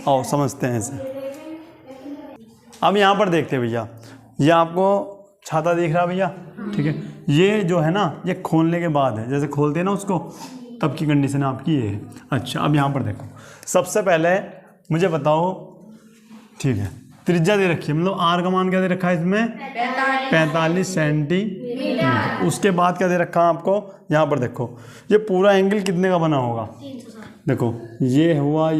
आओ समझते हैं इसे। अब यहाँ पर देखते हैं भैया, ये आपको छाता दिख रहा है भैया, ठीक है। ये जो है ना, ये खोलने के बाद है, जैसे खोलते हैं ना उसको, तब की कंडीशन आपकी ये है। अच्छा, अब यहाँ पर देखो, सबसे पहले मुझे बताओ, ठीक है, त्रिज्या दे रखी है, मतलब आर का मान क्या दे रखा है इसमें, 45 सेंटीमीटर। उसके बाद क्या दे रखा है आपको, यहाँ पर देखो, ये पूरा एंगल कितने का बना होगा, देखो ये हुआ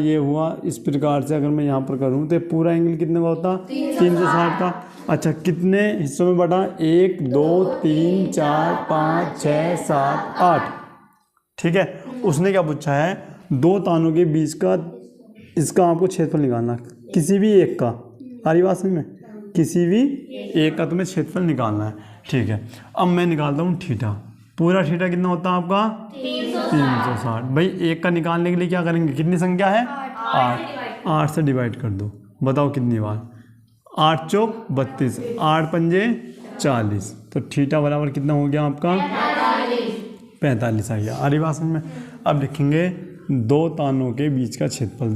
इस प्रकार से अगर मैं यहाँ पर करूँ तो ये पूरा एंगल कितने का होता, 360 का। अच्छा, कितने हिस्सों में बटा, 1 2 3 4 5 6 7 8, ठीक है। उसने क्या पूछा है, दो तानों के बीच का इसका आपको क्षेत्रफल निकालना, किसी भी एक का, सारी बात समझ में, किसी भी एक का तुम्हें क्षेत्रफल निकालना है, ठीक है। अब मैं निकालता हूँ थीटा, पूरा थीटा कितना होता है आपका, 360। भाई एक का निकालने के लिए क्या करेंगे, कितनी संख्या है, 8 से डिवाइड कर दो, बताओ कितनी बार, 8 चौक 32, 8 पंजे 40, तो थीटा बराबर कितना हो गया आपका, 45 आ गया। आ रही बात समझ में। अब लिखेंगे दो तानों के बीच का क्षेत्रफल,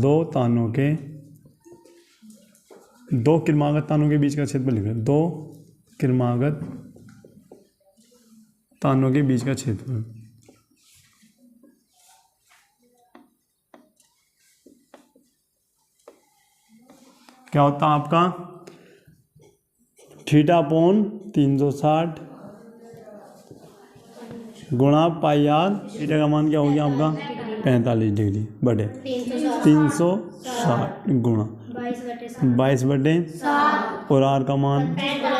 दो क्रमागत तानों के बीच का क्षेत्रफल लिख रहे हैं, दो क्रमागत तानों के बीच का क्षेत्रफल, क्या होता है आपका, थीटा अपॉन 360 गुणा पाई आर, थीटा का मान क्या हो गया आपका, 45 डिग्री बटे 360 गुणा 22 और आर का मान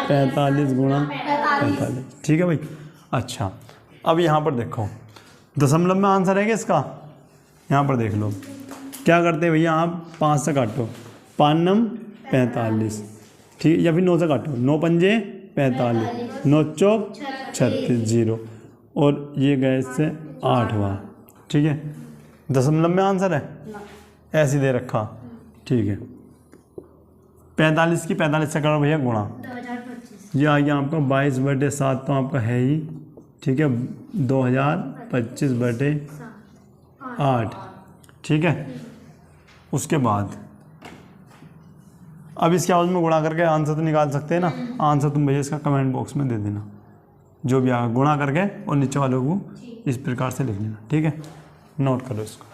45 गुणा 45, ठीक है भाई। अच्छा, अब यहाँ पर देखो, दशमलव में आंसर है क्या इसका, यहाँ पर देख लो, क्या करते हैं भैया, आप 5 से काटो, 5 नम 45, ठीक है, या फिर 9 से काटो, 9 पंजे 45, 9 चौक 36, 0, और ये गए इससे 8 बार, ठीक है। दशमलव में आंसर है, ऐसे दे रखा, ठीक है। 45 की 45 से करो भैया गुणा, ये आ गया आपका 22/7 तो आपका है ही, ठीक है, 2025/8, ठीक है। उसके बाद अब इसके आवाज़ में गुणा करके आंसर तो निकाल सकते हैं ना, आंसर तुम भैया इसका कमेंट बॉक्स में दे देना, जो भी आएगा गुणा करके, और नीचे वालों को इस प्रकार से लिख लेना, ठीक है, नोट करो इसको।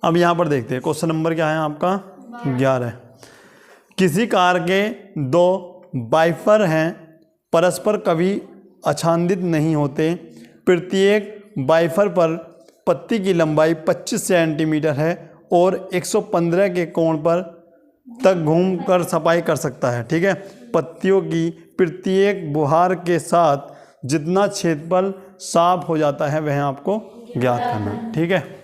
अब यहाँ पर देखते हैं क्वेश्चन नंबर क्या है आपका, 11। किसी कार के दो वाइपर हैं, परस्पर कभी आच्छादित नहीं होते, प्रत्येक वाइपर पर पत्ती की लंबाई 25 सेंटीमीटर है और 115 के कोण पर तक घूमकर सफाई कर सकता है, ठीक है। पत्तियों की प्रत्येक बुहार के साथ जितना क्षेत्रफल साफ हो जाता है वह आपको ज्ञात करना है, ठीक है।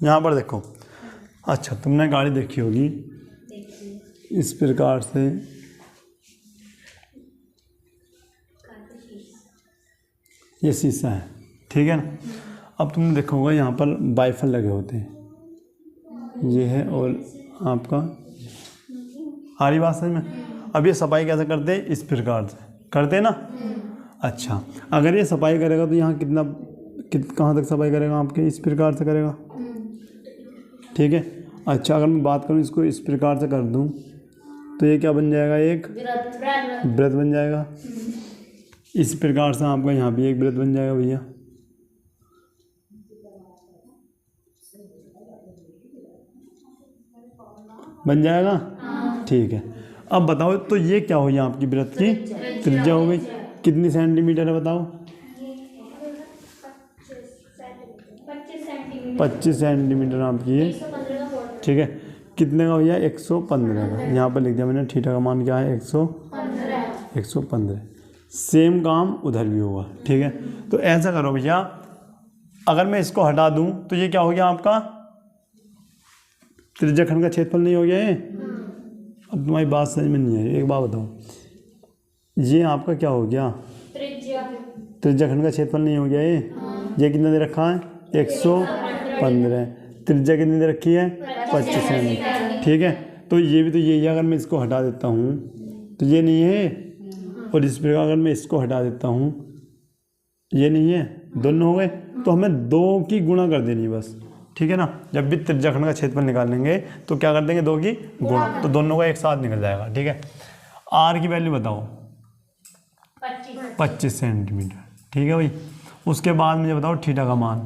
यहाँ पर देखो, अच्छा तुमने गाड़ी देखी होगी इस प्रकार से, ये शीशा है, ठीक है ना। अब तुमने देखा होगा यहाँ पर वाइफर लगे होते हैं, ये है और आपका, आ रही बात समझ में। अब ये सफाई कैसे करते हैं, इस प्रकार से करते हैं ना। अच्छा, अगर ये सफाई करेगा तो यहाँ कहाँ तक सफाई करेगा आपके, इस प्रकार से करेगा, ठीक है। अच्छा, अगर मैं बात करूँ इसको इस प्रकार से कर दूँ तो ये क्या बन जाएगा, एक वृत्त बन जाएगा। इस प्रकार से आपका यहाँ भी एक वृत्त बन जाएगा भैया, बन जाएगा, ठीक है। अब बताओ तो ये क्या हुई आपकी वृत्त की त्रिज्या हो गई, कितनी सेंटीमीटर है बताओ, 25 सेंटीमीटर आपकी है, ठीक है। कितने का भैया, 115 का, यहाँ पर लिख दिया मैंने, थीटा का मान क्या है, 115। सेम काम उधर भी होगा, ठीक है। तो ऐसा करो भैया, अगर मैं इसको हटा दूं तो ये क्या हो गया आपका, त्रिज्या खंड का क्षेत्रफल नहीं हो गया ये। अब तुम्हारी बात समझ में नहीं है, एक बात बताओ, ये आपका क्या हो गया, त्रिज्या खंड का क्षेत्रफल नहीं हो गया ये कितना दे रखा है, 115, त्रिज्या कितनी दे रखी है, 25 सेंटीमीटर, ठीक है। तो ये भी तो यही है, अगर मैं इसको हटा देता हूँ तो ये नहीं है, और इस प्रकार अगर मैं इसको हटा देता हूँ ये नहीं है, दोनों हो गए, तो हमें 2 की गुणा कर देनी बस, ठीक है ना। जब भी त्रिज्याखंड का क्षेत्रफल निकालेंगे तो क्या कर देंगे, 2 की गुणा, तो दोनों का एक साथ निकल जाएगा, ठीक है। आर की वैल्यू बताओ, 25 सेंटीमीटर, ठीक है भाई। उसके बाद मुझे बताओ थीटा का मान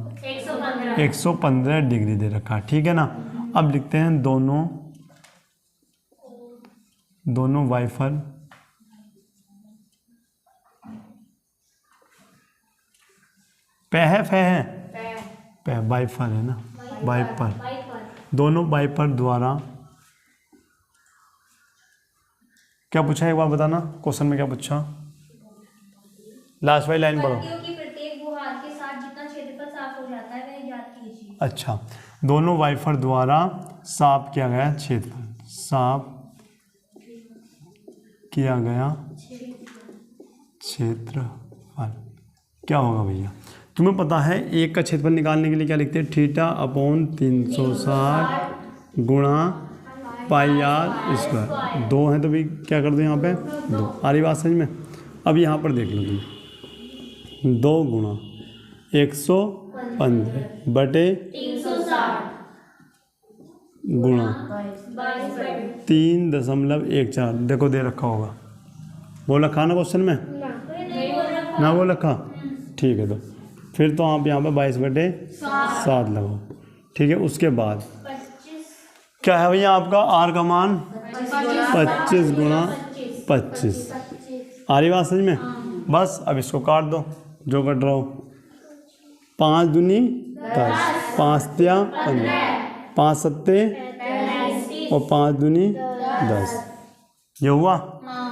115 डिग्री दे रखा है, ठीक है ना। अब लिखते हैं दोनों वाइफर वाइफर है ना, वाइपर, दोनों वाइपर द्वारा क्या पूछा है एक बार बताना, क्वेश्चन में क्या पूछा, लास्ट वाली लाइन पढ़ो। की प्रत्येक गुहार के साथ जितना क्षेत्रफल साफ हो जाता है वह ज्ञात कीजिए। अच्छा, दोनों वाइफर द्वारा साफ किया गया क्षेत्रफल, साफ किया गया क्षेत्रफल क्या होगा भैया, तुम्हें पता है एक का क्षेत्रफल निकालने के लिए क्या लिखते हैं, थीटा अपॉन 360 गुणा पाई आर स्क्वायर। 2 है तो भी क्या कर दो यहाँ पे 2, आ रही बात समझ में। अब यहाँ पर देख लो तुम, 2 गुणा 115 बटे 360 गुणा 3.14, देखो दे रखा होगा, बोल रखा ना क्वेश्चन में, ना बोल रखा, ठीक है। तो फिर तो आप यहाँ पे 22/7 लगाओ, ठीक है। उसके बाद क्या है भैया आपका आर का मान 25 गुणा 25, आ रही बात समझ में। बस अब इसको काट दो, जो कट रहा हो, 5 दूनी 10, 5 तिया 15, 5 सत्ते और 5 दूनी 10, ये हुआ,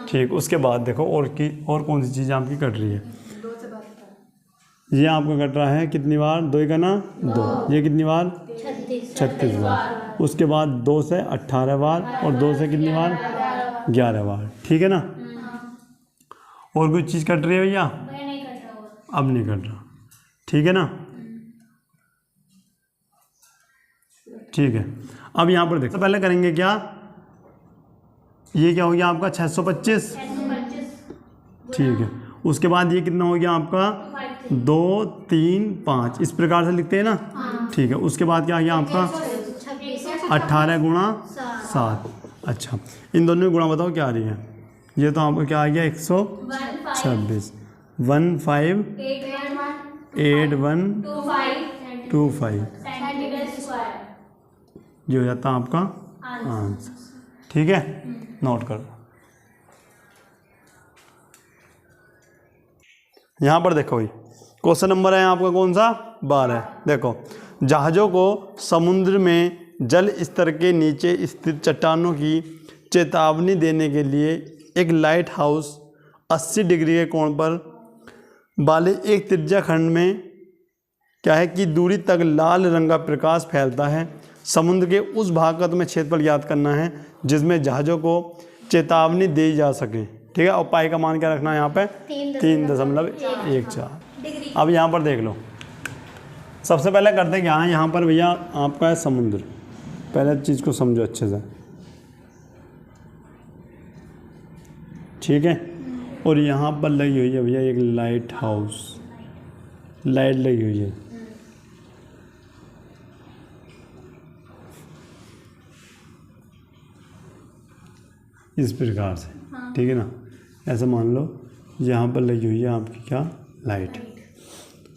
ठीक। उसके बाद देखो और कौन सी चीज़ आपकी कट रही है, ये आपका कट रहा है कितनी बार, 2 का ना 2, ये कितनी बार 36 बार। उसके बाद 2 से 18 बार और 2 से कितनी बार 11 बार, ठीक है ना। और कोई चीज़ कट रही है भैया, अब नहीं कट रहा, ठीक है ना, ठीक है। अब यहाँ पर देखो, पहले करेंगे क्या, ये क्या हो गया आपका 625, ठीक है। उसके बाद ये कितना हो गया आपका 2 3 5, इस प्रकार से लिखते हैं ना, ठीक है। उसके बाद क्या आ गया आपका 18 गुणा 7, अच्छा इन दोनों की गुणा बताओ क्या आ रही है, ये तो आपको क्या आ गया 126, 158125 ये हो जाता है आपका आंसर, ठीक है। नोट करो, यहाँ पर देखो भाई क्वेश्चन नंबर है आपका कौन सा 12, देखो जहाज़ों को समुद्र में जल स्तर के नीचे स्थित चट्टानों की चेतावनी देने के लिए एक लाइट हाउस 80 डिग्री के कोण पर वाले एक त्रिज्या खंड में क्या है कि दूरी तक लाल रंग का प्रकाश फैलता है। समुद्र के उस भाग का तुम्हें क्षेत्रफल ज्ञात करना है जिसमें जहाज़ों को चेतावनी दी जा सके, ठीक है। और पाई का मान क्या रखना है यहाँ पे 3.14। अब यहाँ पर देख लो, सबसे पहले करते हैं क्या है, यहाँ पर भैया आपका है समुद्र, पहले चीज़ को समझो अच्छे से, ठीक है। और यहाँ पर लगी हुई है भैया एक लाइट हाउस, लाइट लगी हुई है, इस प्रकार से, ठीक है ना। ऐसा मान लो यहाँ पर लगी हुई है आपकी क्या लाइट।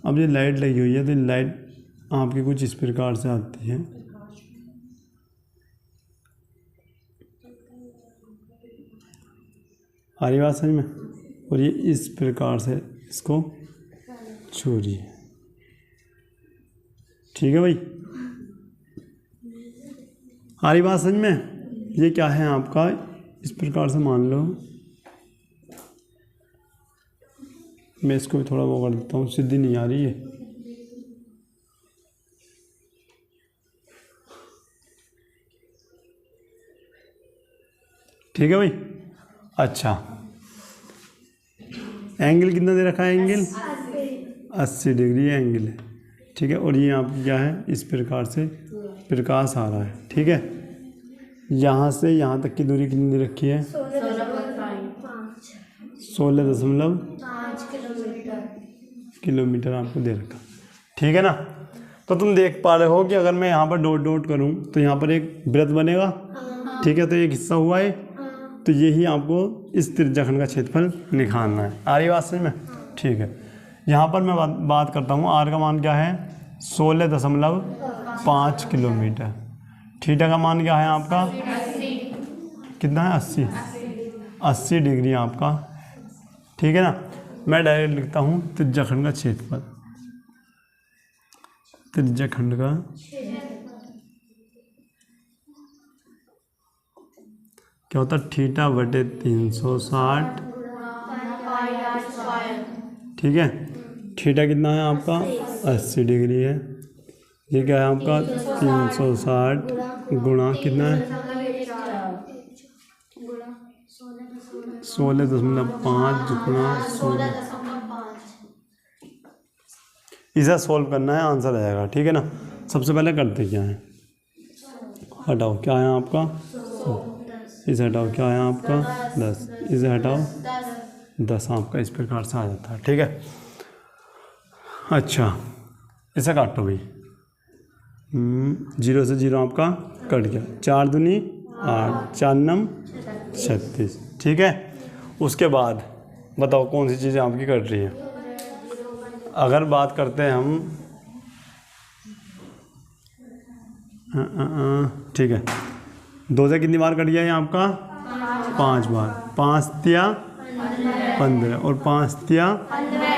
अब ये लाइट लगी हुई है तो लाइट आपकी कुछ इस प्रकार से आती है, आ रही बात समझ में, और ये इस प्रकार से इसको छू रही है, ठीक है भाई, आ रही बात समझ में। ये क्या है आपका, इस प्रकार से मान लो, मैं इसको भी थोड़ा वो कर देता हूँ, सीधी नहीं आ रही है, ठीक है भाई। अच्छा एंगल कितना दे रखा है, एंगल 80 डिग्री एंगल है, ठीक है। और ये आपकी क्या है, इस प्रकार से प्रकाश आ रहा है, ठीक है। यहाँ से यहाँ तक की दूरी कितनी दे रखी है, 16.5 किलोमीटर आपको दे रखा, ठीक है ना। तो तुम देख पा रहे हो कि अगर मैं यहाँ पर डॉट डॉट करूँ तो यहाँ पर एक वृत्त बनेगा, ठीक है। तो एक हिस्सा हुआ है, तो यही आपको इस त्रिज्याखंड का क्षेत्रफल निकालना है। आ रही बात समझ में? ठीक है। यहाँ पर मैं बात करता हूँ, आर का मान क्या है 16.5 किलोमीटर। थीटा का मान क्या है आपका, कितना है 80 डिग्री आपका, ठीक है ना। मैं डायरेक्ट लिखता हूँ त्रिज्याखंड का क्षेत्रफल, त्रिज्याखंड का क्या होता है थीटा बटे 360, ठीक है। थीटा कितना है आपका 80 डिग्री है, ये क्या है आपका 360 गुणा कितना है 16.5 गुणा 16। इसे सॉल्व करना है, आंसर आएगा, ठीक है ना। सबसे पहले करते क्या है, हटाओ क्या है आपका, इसे हटाओ क्या है आपका 10, इसे हटाओ 10 आपका इस प्रकार से आ जाता है, ठीक है। अच्छा इसे काटो भाई, 0 से 0 आपका कट गया, 4 दूनी 8, 4 नम 36, ठीक है। उसके बाद बताओ कौन सी चीज़ें आपकी कट रही है। अगर बात करते हैं हम, ठीक है, 2 से कितनी बार कट गया है आपका 5 बार, 5 तिया 15 और 5 तिया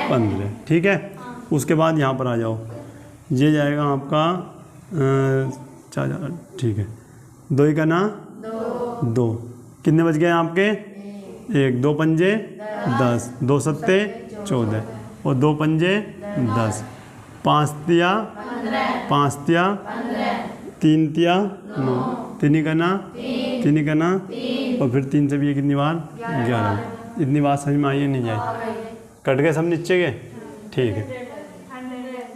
15, ठीक है। उसके बाद यहाँ पर आ जाओ, ये जाएगा आपका 4, ठीक है, 2 ही का ना 2, कितने बच गए आपके 1, 2 पंजे 10, 2 सत्ते 14 और 2 पंजे 10, 5 तिया 3 तिया 9, 3 ही करना और फिर 3 से भी ये कितनी बार 11। इतनी बात समझ में आई है नहीं आई, कट गए सब नीचे के, ठीक है।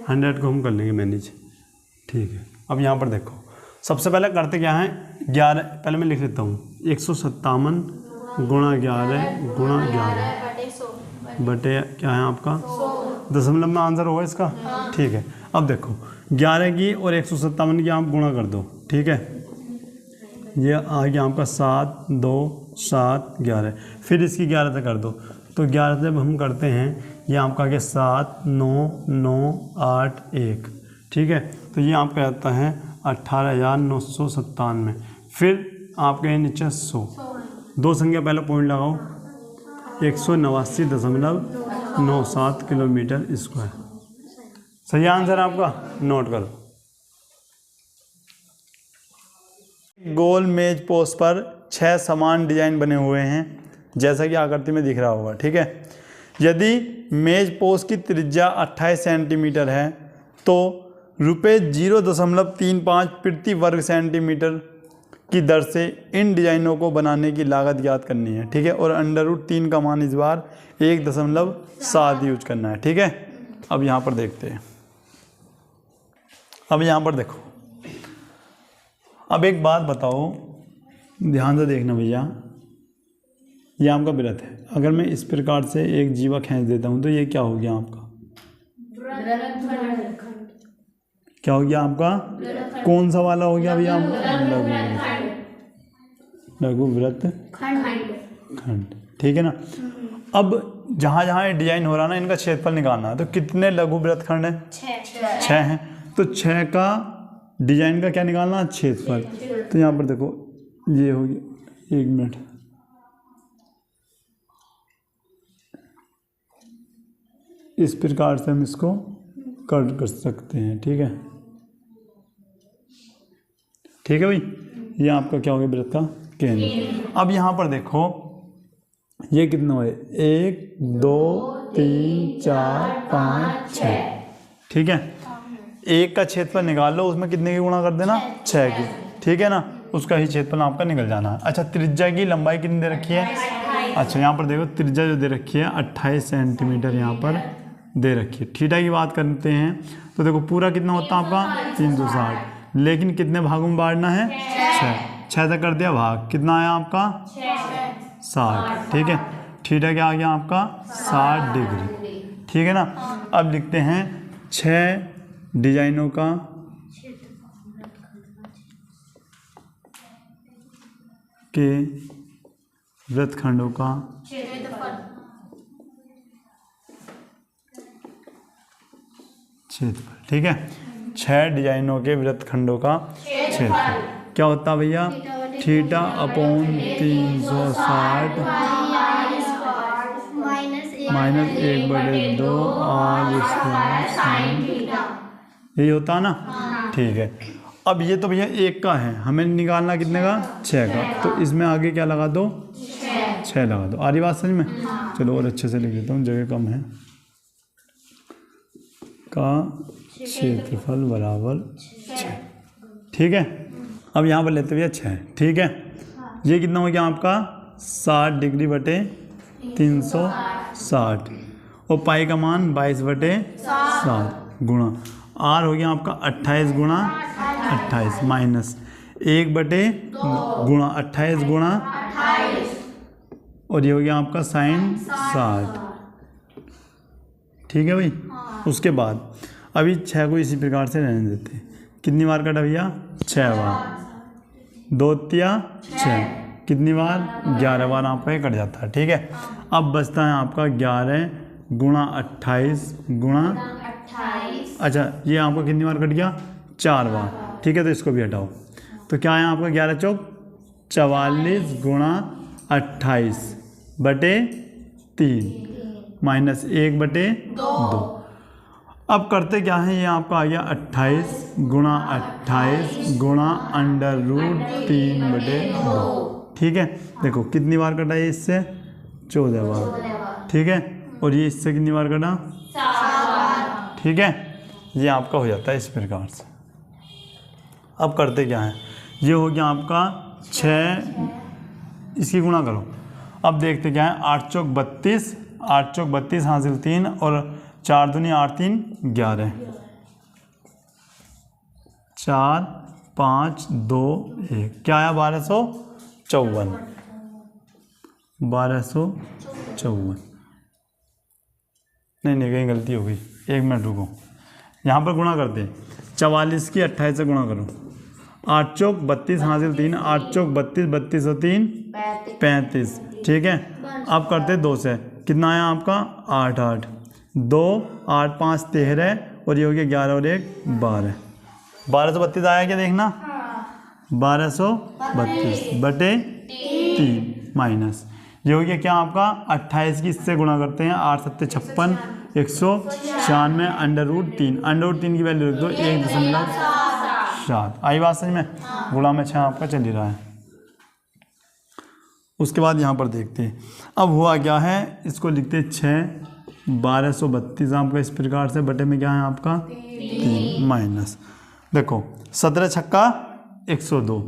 100 को हम कर लेंगे मैनेज, ठीक है। अब यहाँ पर देखो सबसे पहले करते क्या है 11, पहले मैं लिख लेता हूँ 157 गुणा 11 गुणा 11 बटे क्या है आपका दशमलव में आंसर होगा इसका, ठीक है। अब देखो 11 की और 157 की आप गुणा कर दो, ठीक है। ये आ गया आपका 7 2 7 11, फिर इसकी 11 से कर दो, तो 11 से हम करते हैं ये आपका आ गया 7 9 9 8 1, ठीक है। तो ये आपका आता है 18,997, फिर आपके नीचे 100, 2 संख्या पहले पॉइंट लगाओ 189.97 किलोमीटर स्क्वायर, सही आंसर आपका, नोट करो। गोल मेज पोस्ट पर 6 समान डिजाइन बने हुए हैं, जैसा कि आकृति में दिख रहा होगा, ठीक है। यदि मेज पोस्ट की त्रिज्या 28 सेंटीमीटर है तो रुपये 0.35 प्रति वर्ग सेंटीमीटर की दर से इन डिजाइनों को बनाने की लागत ज्ञात करनी है, ठीक है। और √3 का मान इस बार 1.7 यूज करना है, ठीक है। अब यहाँ पर देखते हैं, अब यहाँ पर देखो, अब एक बात बताओ, ध्यान से देखना भैया, ये आपका वृत्त है, अगर मैं इस प्रकार से एक जीवा खींच देता हूँ तो ये क्या हो गया आपका, क्या हो गया आपका, कौन सा वाला हो गया भैया, लघु वृत्त खंड, ठीक है ना। अब जहाँ जहाँ ये डिजाइन हो रहा है ना, इनका क्षेत्रफल निकालना है, तो कितने लघु वृत्त खंड है 6 हैं, तो 6 का डिजाइन का क्या निकालना है क्षेत्रफल। तो यहाँ पर देखो ये हो गया, 1 मिनट, इस प्रकार से हम इसको कट कर सकते हैं, ठीक है, ठीक है भाई। ये आपका क्या हो गया वृत्त का केंद्र। अब यहाँ पर देखो ये कितना है 1 2 3 4 5 6, ठीक है। 1 का क्षेत्रफल निकाल लो, उसमें कितने की गुणा कर देना 6 की, ठीक है ना, उसका ही क्षेत्रफल आपका निकल जाना है। अच्छा त्रिज्या की लंबाई कितनी दे रखी है, अच्छा यहाँ पर देखो त्रिज्या जो दे रखी है 28 सेंटीमीटर यहाँ पर दे रखी है। थीटा की बात करते हैं तो देखो पूरा कितना होता है आपका 360, लेकिन कितने भागों में बांटना है 6 से कर दिया भाग, कितना आया आपका 60, ठीक है। थीटा क्या आ गया आपका 60 डिग्री, ठीक है ना। अब लिखते हैं 6 डिजाइनों का के वृत्तखंडों का क्षेत्रफल। ठीक है, 6 डिजाइनों के वृत्तखंडों का क्षेत्रफल क्या होता है भैया? Theta upon 360 minus 1/2 R square sine theta. यही होता है ना? ठीक है। अब ये तो भैया 1 का है, हमें निकालना कितने का? 6 का। तो इसमें आगे क्या लगा दो? 6 लगा दो। आ रही बात समझ में? चलो और अच्छे से लिख देता हूँ, जगह कम है। का क्षेत्रफल बराबर 6। ठीक है, अब यहाँ पर लेते भैया 6। ठीक है, ये कितना हो गया आपका? 60 डिग्री बटे 360 और पाई का मान 22/7 गुणा आर हो गया आपका 28 गुणा 28 माइनस 1/2 गुणा 28 गुणा और ये हो गया आपका साइन 60। ठीक है भाई। उसके बाद अभी 6 को इसी प्रकार से रहने देते हैं। कितनी बार कटा भैया? 6 बार। 2 तिया 6 कितनी बार? 11 बार आपका ये कट जाता है। ठीक है, अब बचता है आपका 11 गुणा 28 गुणा 28। अच्छा, ये आपका कितनी बार कट गया? 4 बार। ठीक है, तो इसको भी हटाओ। तो क्या है आपका? 11 चौक 44 गुणा 28 बटे 3 माइनस 1/2। अब करते क्या है? ये आपका आ गया 28 गुणा 28 गुणा √3/2। ठीक है, देखो कितनी बार कटा है इससे? 14 बार। ठीक है, और ये इससे कितनी बार कटा? 7 बार। ठीक है, ये आपका हो जाता है इस प्रकार से। अब करते क्या है? ये हो गया आपका 6, इसकी गुणा करो। अब देखते क्या है? 8 चौक 32, 8 चौक 32 हासिल 3 और 4 दूनी 8 3 11 4 5 2 1 क्या आया? 1254। 1254 नहीं कहीं गलती हो गई, 1 मिनट रुको। यहाँ पर गुणा करते हैं। 44 की 28 से गुणा करो। 8 चौक 32 हासिल 3, 8 चौक 32, 32 और 3 35। ठीक है, अब करते 2 से। कितना आया आपका? 8 8 2 8 5 13 और ये हो गया 11 और 1 12। 1232 आया क्या? देखना 1232 बटे 3 माइनस ये हो गया क्या आपका? 28 की इससे गुणा करते हैं। 8 7 56 196 √3। √3 की वैल्यू रख दो 1.7। आई बात समझ में? गुणा में 6 आपका चल ही रहा है। उसके बाद यहाँ पर देखते हैं अब हुआ क्या है। इसको लिखते 6 1232 आपका इस प्रकार से बटे में क्या है आपका? 3 माइनस देखो 17 छक्का 102।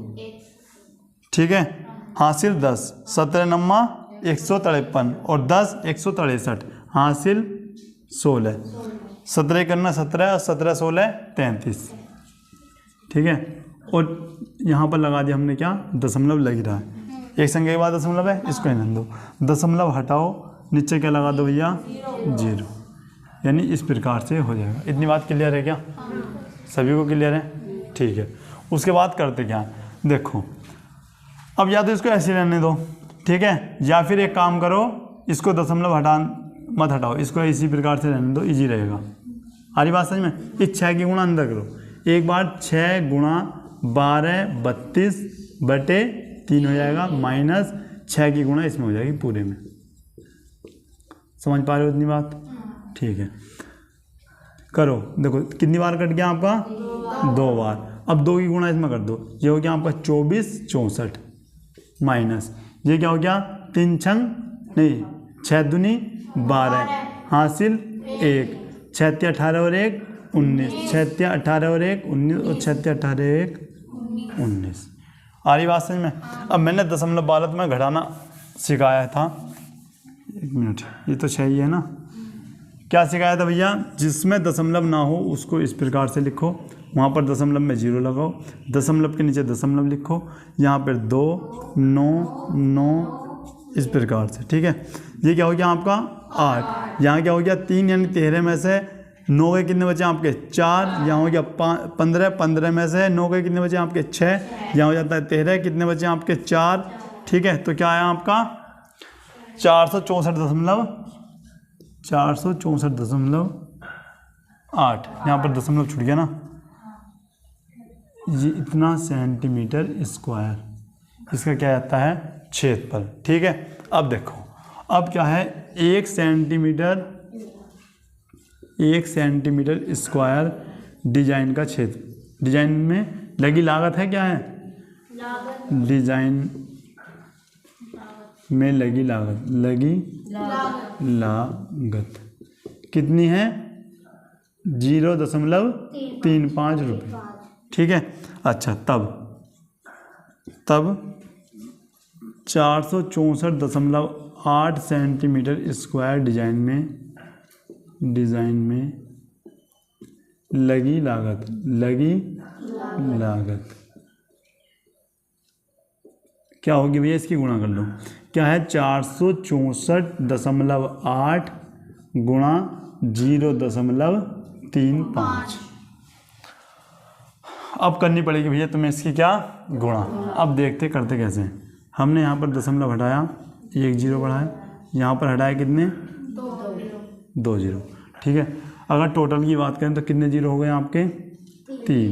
ठीक है, हासिल 10 17 नम्मा 153 और 10 163 हासिल 16। 17 करना 17 और 17 16 33। ठीक है, और यहाँ पर लगा दिया हमने क्या? दशमलव लग ही रहा है। एक संख्या के बाद दशमलव है, इसको इन्हें दो। दशमलव हटाओ, नीचे क्या लगा दो भैया? 0। यानी इस प्रकार से हो जाएगा। इतनी बात क्लियर है क्या? सभी को क्लियर है? ठीक है, उसके बाद करते क्या? देखो अब या तो इसको ऐसे रहने दो, ठीक है, या फिर एक काम करो, इसको दशमलव मत हटाओ, इसको इसी प्रकार से रहने दो, इजी रहेगा। आ रही बात समझ में? इस 6 की गुणा अंदर करो। एक बार 6 गुणा 12 32 बटे 3 हो जाएगा माइनस 6 की गुणा इसमें हो जाएगी पूरे में। समझ पा रहे हो इतनी बात? ठीक है, करो। देखो कितनी बार कट गया आपका? 2 बार। अब 2 की गुणा इसमें कर दो, ये हो गया आपका 24 64 माइनस ये क्या हो गया? 3 छंग नहीं 6 दूनी 12 हासिल 1 6 18 और 1 19 6 18 और 1 19 और 6 18 1 19। आ रही बात समझ में? अब मैंने दशमलव बालत में घटाना सिखाया था। एक मिनट, ये तो सही है ना? क्या सिखाया था भैया? जिसमें दशमलव ना हो उसको इस प्रकार से लिखो, वहाँ पर दशमलव में 0 लगाओ, दशमलव के नीचे दशमलव लिखो, यहाँ पर 2 9 9 इस प्रकार से। ठीक है, ये क्या हो गया आपका? 8। यहाँ क्या हो गया? 3 यानी 13 में से 9 के कितने बचे आपके 4, यहाँ हो गया 15, 15 में से 9 के कितने बचे आपके 6, यहाँ हो जाता है 13, कितने बचे आपके 4, ठीक है। तो क्या आया आपका 464.8, यहाँ पर दशमलव छूट गया ना, ये इतना सेंटीमीटर स्क्वायर इसका क्या आता है क्षेत्रफल, ठीक है। अब देखो, अब क्या है 1 सेंटीमीटर स्क्वायर डिजाइन का क्षेत्र, डिजाइन में लगी लागत है, क्या है डिजाइन में लगी लागत कितनी है 0.35 रुपये, ठीक है। अच्छा, तब 464.8 सेंटीमीटर स्क्वायर डिजाइन में लगी लागत क्या होगी भैया, इसकी गुणा कर लो, क्या है 464.8 गुणा 0.35। अब करनी पड़ेगी भैया तुम्हें इसकी क्या गुणा। अब देखते करते कैसे हैं। हमने यहाँ पर दशमलव हटाया, 1 0 बढ़ाया, यहाँ पर हटाया कितने 2 0, ठीक है। अगर टोटल की बात करें तो कितने जीरो हो गए आपके 3,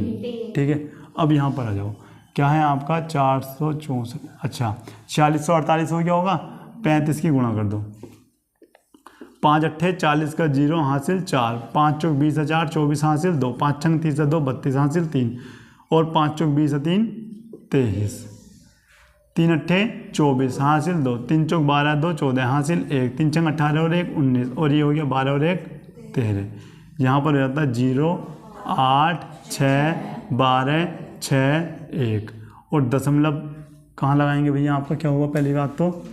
ठीक है। अब यहाँ पर आ जाओ, क्या है आपका 464, अच्छा 4648 हो गया होगा, 35 की गुणा कर दो, 5 अट्ठे 40 का 0 हासिल 4, 5 चौक 20 4, 24 हासिल 2, 5 छंग 30 2, 32 हासिल 3, और 5 चौक 20 3 23, 3 अट्ठे 24 हासिल 2, 3 चौक 12 2 14 हासिल 1, 3 छंग 18 और 1 19, और ये हो गया 12 और 1 13। यहाँ पर हो जाता है 0 8 6 12 6 1, और दशमलव कहाँ लगाएंगे भैया, आपका क्या होगा पहली बात तो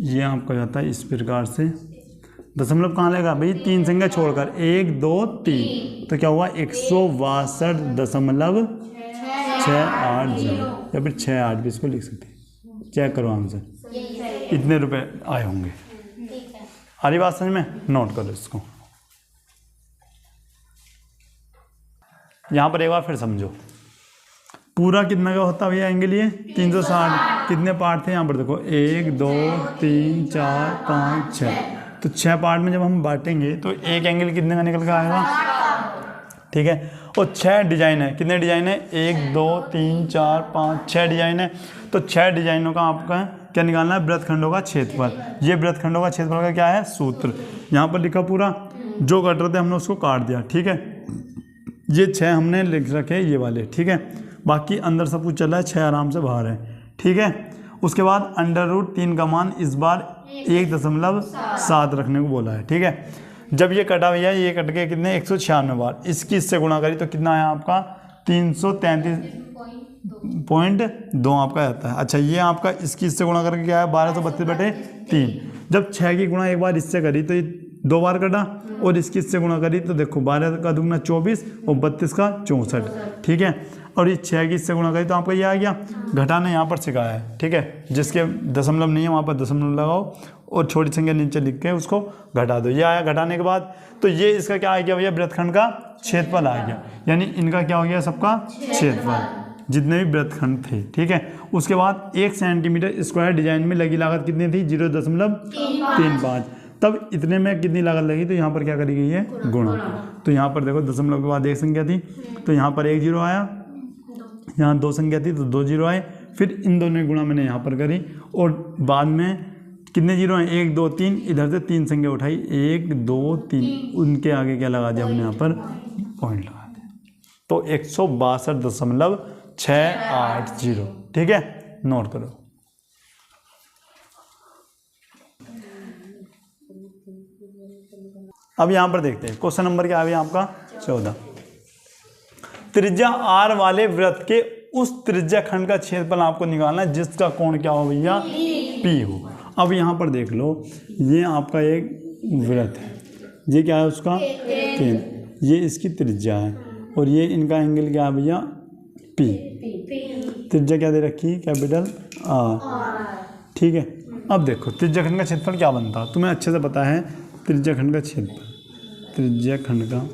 ये आपका जाता है इस प्रकार से, दशमलव कहाँ लगेगा भाई 3 संख्या छोड़कर 1 2 3, तो क्या हुआ 162.680 या फिर 68 भी इसको लिख सकते हैं। चेक करो आंसर, इतने रुपए आए होंगे। आ रही बात समझ में, नोट करो इसको। यहाँ पर एक बार फिर समझो, पूरा कितना का होता है भैया एंगल, ये 360, कितने पार्ट थे यहाँ पर देखो 1 2 3 4 5 6, तो 6 पार्ट में जब हम बांटेंगे तो एक एंगल कितने का निकल कर आएगा, ठीक है। और 6 डिजाइन है, कितने डिजाइन है 1 2 3 4 5 6 डिजाइन है, तो 6 डिजाइनों का आपका क्या निकालना है वृत्तखंडों का क्षेत्रफल। ये वृत्तखंडों का क्षेत्रफल का क्या है सूत्र, यहाँ पर लिखा पूरा, जो कट रहे थे हमने उसको काट दिया, ठीक है। ये 6 हमने लिख रखे ये वाले, ठीक है, बाकी अंदर सब कुछ चल रहा है, 6 आराम से बाहर है, ठीक है। उसके बाद √3 का मान इस बार 1.7 रखने को बोला है, ठीक है। जब ये कटा भैया, ये कट के कितने 196 बार, इसकी इससे गुणा करी तो कितना आया आपका 333.2 आपका आता है। अच्छा, ये आपका इसकी इससे गुणा करके क्या है 1232/3। जब 6 की गुणा एक बार इससे करी तो ये 2 बार कटा, और इसकी इससे गुणा करी तो देखो 12 का दुगना 24 और 32 का 64, ठीक है। और ये 6 की इससे गुणा करी तो आपका ये आ गया। घटाना यहाँ पर सिखाया है, ठीक है, जिसके दशमलव नहीं है वहाँ पर दशमलव लगाओ और छोटी संख्या नीचे लिख के उसको घटा दो, ये आया। घटाने के बाद तो ये इसका क्या आ गया भैया वृत्तखंड का क्षेत्रफल आ गया, यानी इनका क्या हो गया सबका क्षेत्रफल, जितने भी वृत्तखंड थे, ठीक है। उसके बाद 1 सेंटीमीटर स्क्वायर डिजाइन में लगी लागत कितनी थी 0.35, तब इतने में कितनी लागत लगी, तो यहाँ पर क्या करी गई है गुणा। तो यहाँ पर देखो दशमलव के बाद 1 संख्या थी तो यहाँ पर 1 0 आया, यहाँ 2 संख्या थी तो 2 0 आए, फिर इन दोनों की गुणा मैंने यहाँ पर करी, और बाद में कितने जीरो हैं 1 2 3, इधर से 3 संख्या उठाई 1 2 3, उनके आगे क्या लगा दिया हमने यहाँ पर पॉइंट लगा दिया, तो 162.680, ठीक है, नोट करो। अब यहाँ पर देखते हैं क्वेश्चन नंबर क्या है आपका 14। त्रिज्या r वाले वृत्त के उस त्रिज्या खंड का क्षेत्रफल आपको निकालना है जिसका कोण क्या हो भैया P हो। अब यहाँ पर देख लो, ये आपका एक वृत्त है, ये क्या है उसका केंद्र, ये इसकी त्रिज्या है, और ये इनका एंगल क्या है भैया P। त्रिज्या क्या दे रखी कैपिटल R, ठीक है। अब देखो त्रिज्या खंड का क्षेत्रफल क्या बनता है, तुम्हें अच्छे से पता है त्रिज्या खंड का क्षेत्रफल त्रिज्या खंड का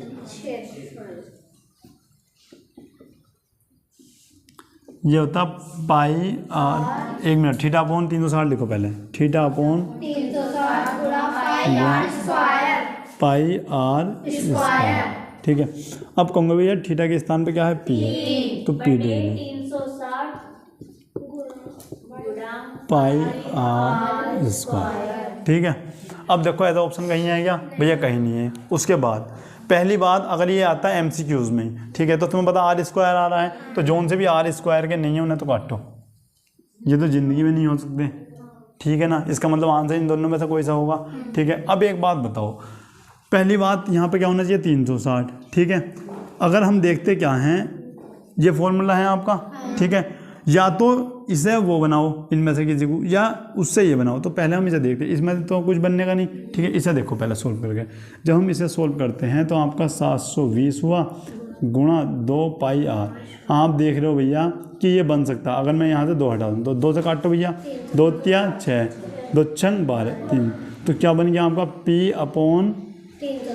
ये होता pi R, 1 minute, theta upon 360 लिखो पहले, थीटा अपॉन 360 गुणा pi R square. Pi R square. ठीक है, अब कहूँगा भैया थीटा के स्थान पे क्या है, पी है, तो पी दे 360 गुणा पाई आर स्क्वायर। ठीक है, अब देखो ऐसा ऑप्शन कहीं है क्या भैया, कहीं नहीं है। उसके बाद पहली बात, अगर ये आता है MCQs में, ठीक है, तो तुम्हें पता आर स्क्वायर आ रहा है, तो जोन से भी आर स्क्वायर के नहीं है उन्हें तो काटो, ये तो ज़िंदगी में नहीं हो सकते। ठीक है ना, इसका मतलब आंसर इन दोनों में से कोई सा होगा। ठीक है, अब एक बात बताओ, पहली बात यहाँ पे क्या होना चाहिए, 360। ठीक है, अगर हम देखते क्या हैं, ये फॉर्मूला है आपका। ठीक है, या तो इसे वो बनाओ इनमें से किसी को, या उससे ये बनाओ। तो पहले हम इसे देखते हैं, इसमें तो कुछ बनने का नहीं। ठीक है, इसे देखो पहले सोल्व करके। जब हम इसे सोल्व करते हैं तो आपका 720 हुआ गुणा 2 पाई आर। आप देख रहे हो भैया कि ये बन सकता है, अगर मैं यहाँ से 2 हटा दूँ तो 2 से काटो भैया, 2 तिया 6, 2 छंग 12, 3, तो क्या बन गया आपका P अपॉन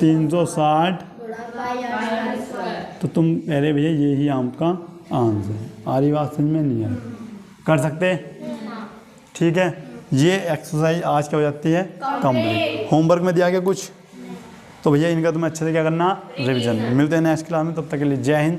360। तो तुम अरे भैया यही आपका आंसर है। आ रही बात समझ में, नहीं है कर सकते। ठीक है, ये एक्सरसाइज आज क्या हो जाती है, कंप्लीट। होमवर्क में दिया गया कुछ, तो भैया इनका तुम्हें अच्छे से क्या करना, रिवीजन। मिलते हैं नेक्स्ट क्लास में, तब तक के लिए जय हिंद।